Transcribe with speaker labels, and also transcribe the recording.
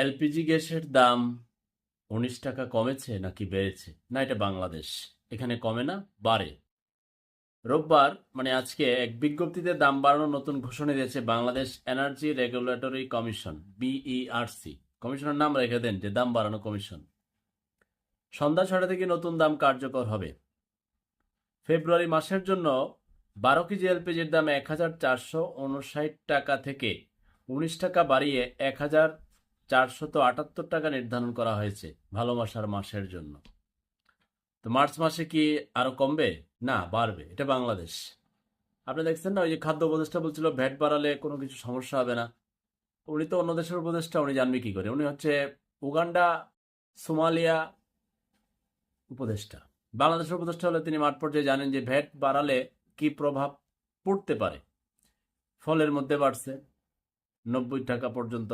Speaker 1: LPG গ্যাসের দাম 19 টাকা কমেছে নাকি বেড়েছে? না, এটা বাংলাদেশ। এখানে কমে না, বাড়ে। রোববার মানে আজকে এক বিজ্ঞপ্তিতে দাম বাড়ানোর নতুন ঘোষণা দিয়েছে Bangladesh energy regulatory commission, BERC. কমিশনের নাম রেখে দেন যে দাম বাড়ানো কমিশন। সন্ধ্যা 6টা থেকে নতুন দাম কার্যকর হবে। ফেব্রুয়ারি মাসের জন্য 12 কেজি এলপিজির দাম 1,459 টাকা থেকে 19 টাকা বাড়িয়ে 1,478 টাকা নির্ধারণ করা হয়েছে ভালোবাসার মাসের জন্য। তো মার্চ মাসে কি আরো কমবে? না, বাড়বে। এটা বাংলাদেশ। আপনি দেখছেন না, ওই যে খাদ্য উপদেষ্টা বলছিল ভ্যাট বাড়ালে কোনো কিছু সমস্যা হবে না। উনি তো অন্য দেশের উপদেষ্টা, উনি জানবে কি করে? উনি হচ্ছে উগান্ডা, সোমালিয়া উপদেষ্টা। বাংলাদেশের উপদেষ্টা হলে তিনি মাঠ পর্যায়ে জানেন যে ভ্যাট বাড়ালে কি প্রভাব পড়তে পারে। ফলের মধ্যে বাড়ছে 90 টাকা পর্যন্ত,